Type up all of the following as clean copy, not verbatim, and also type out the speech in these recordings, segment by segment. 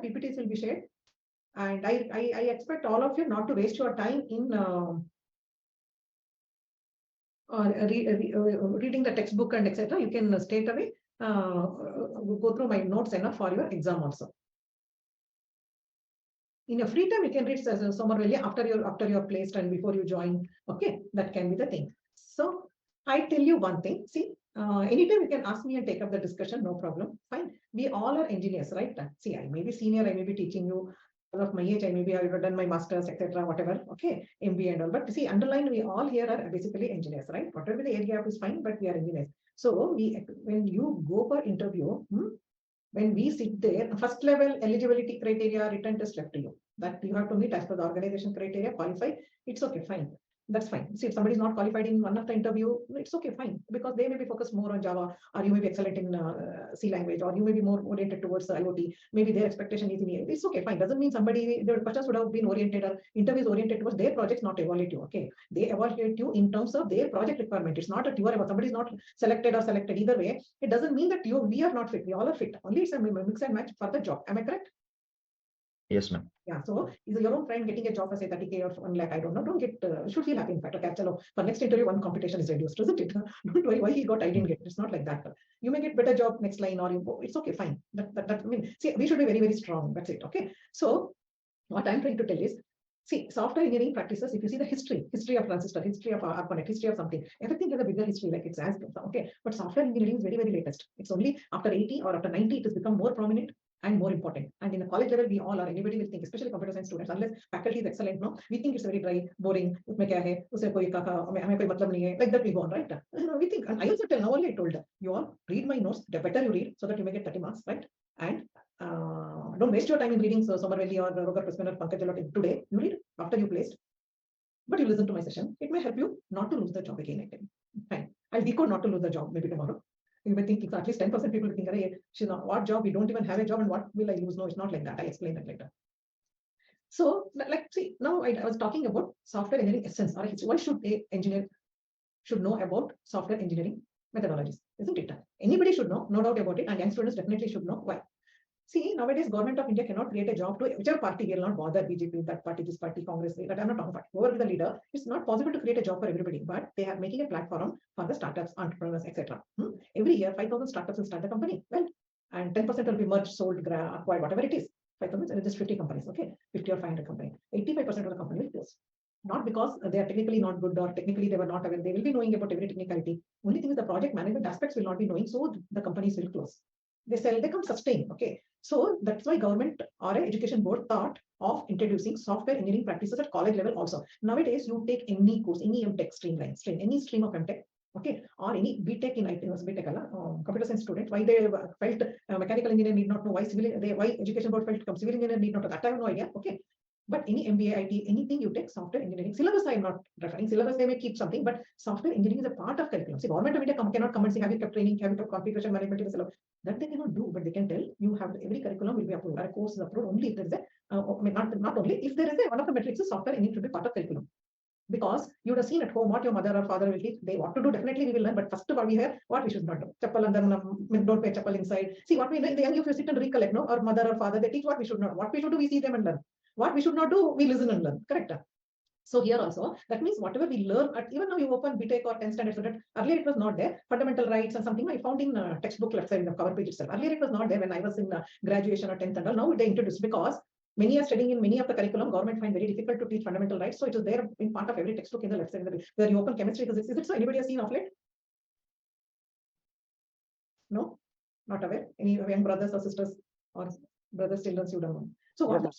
PPTs will be shared. And I expect all of you not to waste your time in reading the textbook and etc. You can straight away go through my notes enough for your exam also. In your free time, you can read Somerville after you're placed and before you join. Okay, that can be the thing. So I tell you one thing. See, anytime you can ask me and take up the discussion, no problem. Fine. We all are engineers, right? See, I may be senior, I may be teaching you. Of my age, I maybe I've done my masters, etc. Whatever. Okay, MBA and all. But see, underline, we all here are basically engineers, right? Whatever the area is fine, but we are engineers. So when you go for interview, when we sit there, first level eligibility criteria, written test left to you. That you have to meet as per the organization criteria, qualify. It's okay, fine. That's fine. See, if somebody is not qualified in one of the interview, it's okay, fine. Because they may be focused more on Java, or you may be excellent in C language, or you may be more oriented towards IoT. Maybe their expectation is in AI. It's okay, fine. Doesn't mean somebody, the questions would have been oriented or interviews oriented towards their projects, not evaluate you. Okay. They evaluate you in terms of their project requirement. It's not that you are about somebody is not selected or selected either way. It doesn't mean that we are not fit. We all are fit. Only it's a mix and match for the job. Am I correct? Yes, ma'am. Yeah, so is your own friend getting a job for say 30K or 1 lakh? I don't know. Don't get, should feel happy. In fact, okay, for next interview, one competition is reduced, isn't it? Don't worry why he got, I didn't get. It's not like that. You may get better job next line, or it's okay, fine. I mean, see, we should be very, very strong. That's it. Okay. So what I'm trying to tell is, see, software engineering practices, if you see the history of transistor, history of ARPANET, history of something, everything has a bigger history, like it's as okay. But software engineering is very, very latest. It's only after 80 or after 90, it has become more prominent and more important. And in a college level, we all are, anybody will think, especially computer science students, unless faculty is excellent, no, we think it's very dry, boring, like that we go on, right? We think, and I also tell, now only I told you all, read my notes, the better you read, so that you may get 30 marks, right? And don't waste your time in reading Somerville or Roger Pressman or Pankaj Jalot today. You read after you placed, but you listen to my session. It may help you not to lose the job again. Fine. I'll decode not to lose the job maybe tomorrow. You may think at least 10% people will think, hey, what job? We don't even have a job, and what will I lose? No, it's not like that. I'll explain that later. So, like, see, now I was talking about software engineering essence. Or why should an engineer should know about software engineering methodologies? Isn't it? Anybody should know, no doubt about it, and young students definitely should know why. See, nowadays, government of India cannot create a job to whichever party will not bother, BJP, that party, this party, Congress, that I'm not talking about. Whoever is the leader, it's not possible to create a job for everybody, but they are making a platform for the startups, entrepreneurs, etc. Every year, 5,000 startups will start the company. Well, and 10% will be merged, sold, acquired, whatever it is. 5,000 and just 50 companies, okay, 50 or 500 companies. 85% of the company will close. Not because they are technically not good or technically they were not aware. They will be knowing about every technicality. Only thing is the project management aspects will not be knowing, so the companies will close. They sell, they can't sustain. Okay, so that's why government or an education board thought of introducing software engineering practices at college level also. Nowadays, you take any course, any MTech stream, any stream of MTech, okay, or any BTech in IT, BTech, computer science student, why they felt mechanical engineer need not know, why education board felt civil engineer need not know, that I have no idea. Okay. But any MBA, IT, anything you take, software engineering syllabus, I am not referring. Syllabus they may keep something, but software engineering is a part of curriculum. See, government of India cannot come and say, have you kept training, have you kept configuration management in the syllabus? That they cannot do, but they can tell you have every curriculum will be approved. Our course is approved only if there is a not only if there is a one of the metrics is software engineering should be part of curriculum. Because you would have seen at home what your mother or father will teach. They what to do, definitely we will learn. But first of all, we hear what we should not do. Chappal and don't pay chappal inside. See what we know. The young if you sit and recollect, no, or mother or father, they teach what we should not. What we should do, we see them and learn. What we should not do, we listen and learn. Correct? So here also, that means whatever we learn, even now you open BTech or 10th standard student, earlier it was not there. Fundamental rights and something I found in textbook left side in the cover page itself. Earlier it was not there when I was in graduation or 10th and all. Now they introduced because many are studying in many of the curriculum. Government find very difficult to teach fundamental rights. So it is there in part of every textbook in the left side. Where you open chemistry physics. Is it so? Anybody has seen of late? No? Not aware? Any young brothers or sisters or brothers, children, you don't know. So what?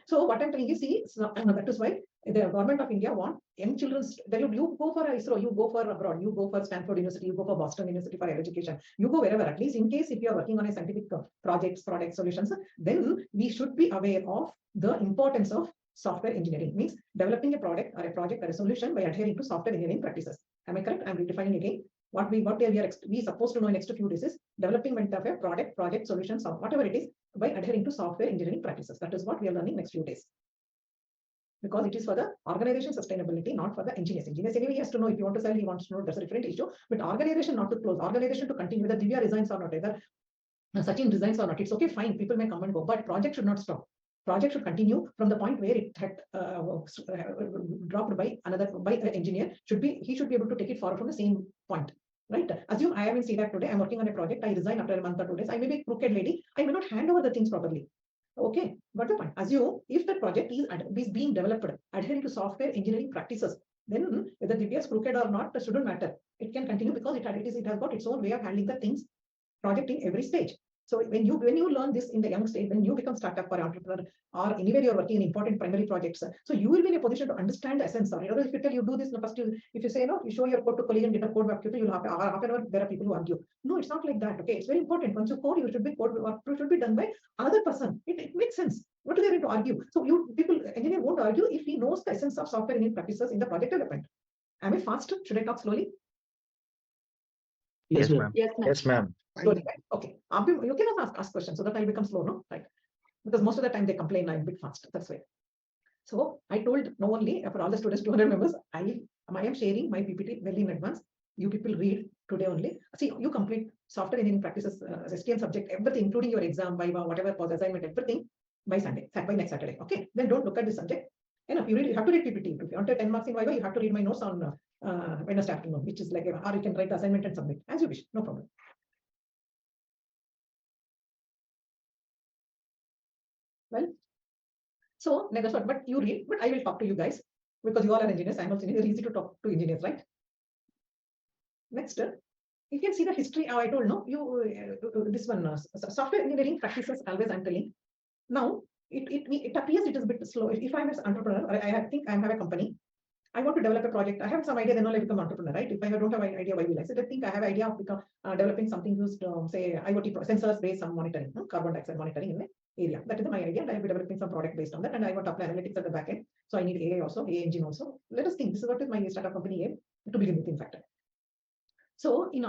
So what I'm telling you, see, that is why the government of India want young children. You go for ISRO, you go for abroad, you go for Stanford University, you go for Boston University for higher education. You go wherever, at least in case if you are working on a scientific projects, product solutions, then we should be aware of the importance of software engineering. Means developing a product or a solution by adhering to software engineering practices. Am I correct? I'm redefining again. What we supposed to know in next few days is development of a project solutions, or whatever it is, by adhering to software engineering practices. That is what we are learning next few days. Because it is for the organization sustainability, not for the engineers. Engineers anyway, he has to know if you want to sell, he wants to know, that's a different issue. But organization not to close, organization to continue, whether Divya resigns or not, either Sachin resigns or not, it's okay, fine, people may come and go, but project should not stop. Project should continue from the point where it had dropped by an engineer. He should be able to take it forward from the same point. Right? Assume I am in CDAC today, I'm working on a project, I resign after a month or 2 days, I may be a crooked lady, I may not hand over the things properly. Okay, got the point. Assume if the project is being developed adhering to software engineering practices, then whether the is crooked or not, that shouldn't matter. It can continue because it has got its own way of handling the things, project in every stage. So when you learn this in the young stage, when you become startup or entrepreneur, or anywhere you're working in important primary projects, so you will be in a position to understand the essence of it. Otherwise, if you tell you do this, first if you say no, you show your code to colleague and get a code back, you'll have half an hour. There are people who argue. No, it's not like that. Okay, it's very important. Once you code, you should be code or should be done by another person. It makes sense. What are they going to argue? So engineer won't argue if he knows the essence of software engineering practices in the project development. Am I fast? Should I talk slowly? Yes, ma'am. Yes, ma'am. Slowly, right? Okay. You cannot ask questions so that I'll become slow, no? Right. Because most of the time they complain I'm a bit fast. That's why. So I told no only for all the students, 200 members, I am sharing my PPT well in advance. You people read today only. See, you complete software engineering practices, STM subject, everything, including your exam, Viva, whatever was assignment, everything by next Saturday. Okay. Then don't look at the subject. Enough. You have to read PPT. If you want 10 marks in Viva, you have to read my notes on Wednesday afternoon, which is like, or you can write the assignment and submit as you wish. No problem. Well, so that's what, but you read, but I will talk to you guys because you all are engineers. I'm also engineer, easy to talk to engineers, right? Next, you can see the history. I told no, this one software engineering practices always I'm telling. Now it appears it is a bit slow. If I'm an entrepreneur, I think I have a company. I want to develop a project. I have some idea, then I'll become entrepreneur, right? If I don't have an idea, why will I? So I think I have an idea of developing something used, say, IoT sensors based on monitoring, carbon dioxide monitoring in the area. That is my idea. And I will be developing some product based on that. And I want to apply analytics at the back end. So I need AI also, AI engine also. Let us think. This is what is my startup company aim to begin with, in fact. So, in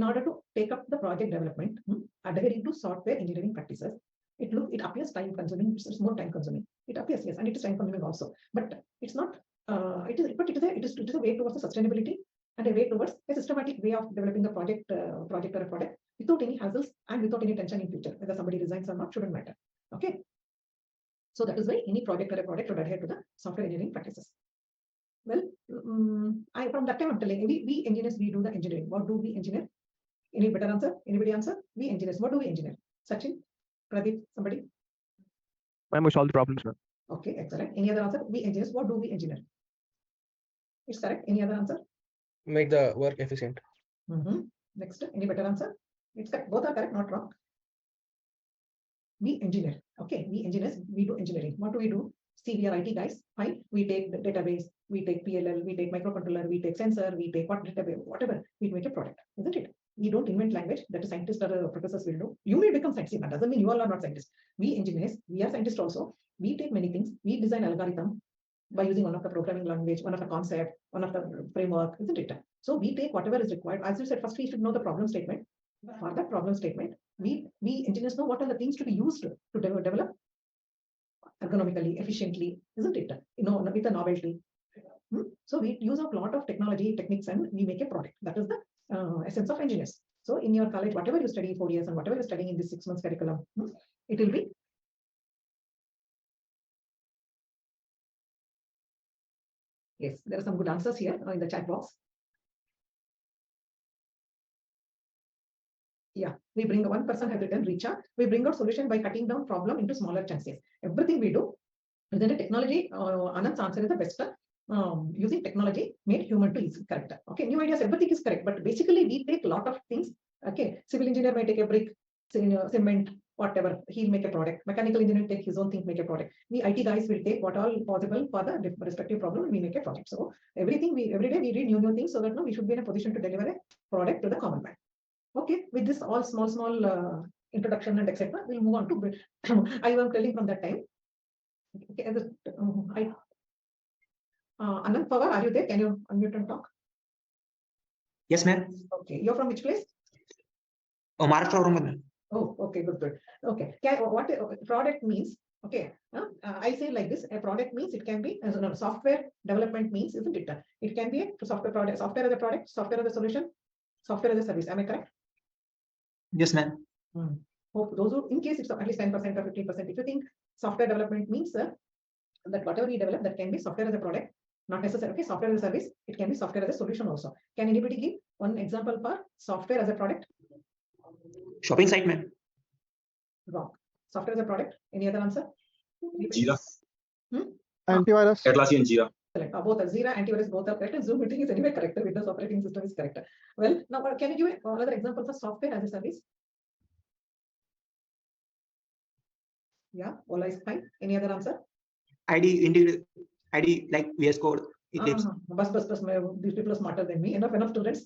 order to take up the project development, adhering to software engineering practices, it appears time consuming. It's more time consuming. It appears, yes, and it is time consuming also. But it's not. It is a way towards the sustainability and a way towards a systematic way of developing the project or a product without any hassles and without any tension in future. Whether somebody resigns or not shouldn't matter. Okay. So that is why any project or a product should adhere to the software engineering practices. Well, from that time I'm telling you, we engineers, we do the engineering. What do we engineer? Any better answer? Anybody answer? We engineers. What do we engineer? Sachin, Pradeep, somebody? I must solve the problems, ma'am. Okay, excellent. Any other answer? We engineers. What do we engineer? It's correct. Any other answer? Make the work efficient. Next, any better answer? It's correct. Both are correct, not wrong. We engineer. Okay, we engineers, we do engineering. What do we do? See, we are IT guys. Fine. We take the database, we take PLL, we take microcontroller, we take sensor, we take whatever. We make a product, isn't it? We don't invent language that a scientist or professors will do. You may become scientists. That doesn't mean you all are not scientists. We engineers, we are scientists also. We take many things. We design algorithm by using one of the programming language, one of the concept, one of the framework, isn't it? So we take whatever is required. As you said, first we should know the problem statement. For that problem statement, we engineers know what are the things to be used to develop ergonomically, efficiently, isn't it? With a novelty. So we use a lot of technology techniques and we make a product. That is the essence of engineers. So in your college, whatever you study 4 years and whatever you're studying in this 6 months curriculum, it will be. Yes, there are some good answers here in the chat box. Yeah, we bring one person has written Richa. We bring out solution by cutting down problem into smaller chunks. Everything we do within a technology. Anand's answer is the best. Using technology made human to easy. Correct. Okay, new ideas, everything is correct. But basically, we take a lot of things. Okay, civil engineer may take a brick, cement, whatever. He'll make a product. Mechanical engineer take his own thing, make a product. We IT guys will take what all possible for the respective problem and we make a project. So every day we read new things so that we should be in a position to deliver a product to the common man. Okay, with this all small introduction and etc., we'll move on to I am telling from that time. Okay, Anand Pawar, are you there? Can you unmute and talk? Yes, ma'am. Okay, you're from which place? Oh, Maharashtra. Oh, okay, good. Okay, what product means? Okay, I say like this: a product means it can be software development means, isn't it? It can be a software product, software as a product, software as a solution, software as a service. Am I correct? Yes, ma'am. Hope those who, in case it's at least 10% or 15%, if you think software development means that whatever we develop, that can be software as a product, not necessarily, okay, software as a service, it can be software as a solution also. Can anybody give one example for software as a product? Shopping site, ma'am. Wrong. Software as a product, any other answer? Anybody? Jira. Antivirus. Atlassian Jira. Correct. Both Azira, antivirus, both are correct, and Zoom meeting is anyway correct. Windows operating system is correct. Well, now can you give another example for software as a service? Yeah, Ola is fine. Any other answer? ID integrate. ID like VS Code. Eclipse. Bus, these people are smarter than me. Enough students.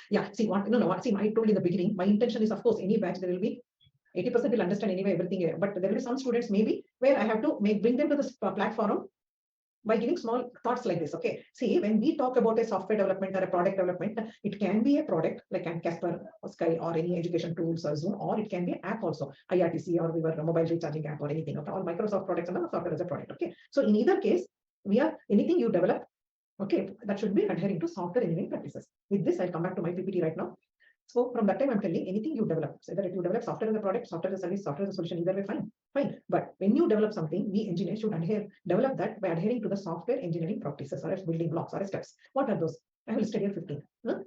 Yeah, see what, no, see, I told in the beginning, my intention is, of course, any batch there will be 80% will understand anyway everything, but there will be some students maybe where I have to bring them to this platform by giving small thoughts like this. Okay, see, when we talk about a software development or a product development, it can be a product like Casper or Sky or any education tools or Zoom, or it can be an app also, IRTC or your mobile recharging app or anything. Okay, all Microsoft products and software as a product. Okay, so in either case, we are anything you develop, okay, that should be adhering to software engineering practices. With this, I'll come back to my PPT right now. So from that time, I'm telling anything you develop, so either if you develop software as a product, software as a service, software as a solution, either way, fine. But when you develop something, we engineers should develop that by adhering to the software engineering practices or as building blocks or as steps. What are those? I will study here 15.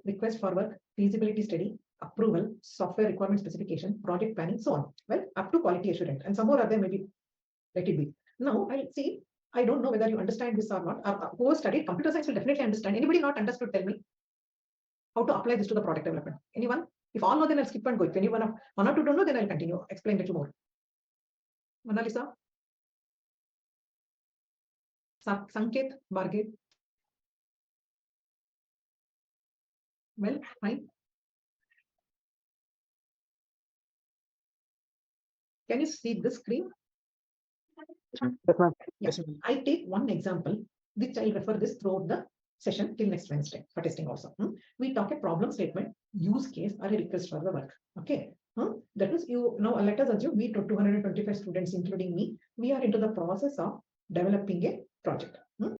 Request for work, feasibility study, approval, software requirement specification, project planning, so on. Well, up to quality assurance, and some more are there, maybe let it be. Now I'll see. I don't know whether you understand this or not. Who has studied computer science will definitely understand. Anybody not understood, tell me how to apply this to the product development. Anyone? If all know, then I'll skip and go. If anyone of one or two don't know, then I'll continue. Explain little more. Mona Lisa? Sanket, Margit? Well, fine. Can you see the screen? Yes, ma'am. Yeah. I take one example, which I'll refer this throughout the session till next Wednesday for testing also. We talk a problem statement, use case, or a request for the work. Okay. That is, you now let us assume we 225 students, including me, we are into the process of developing a project.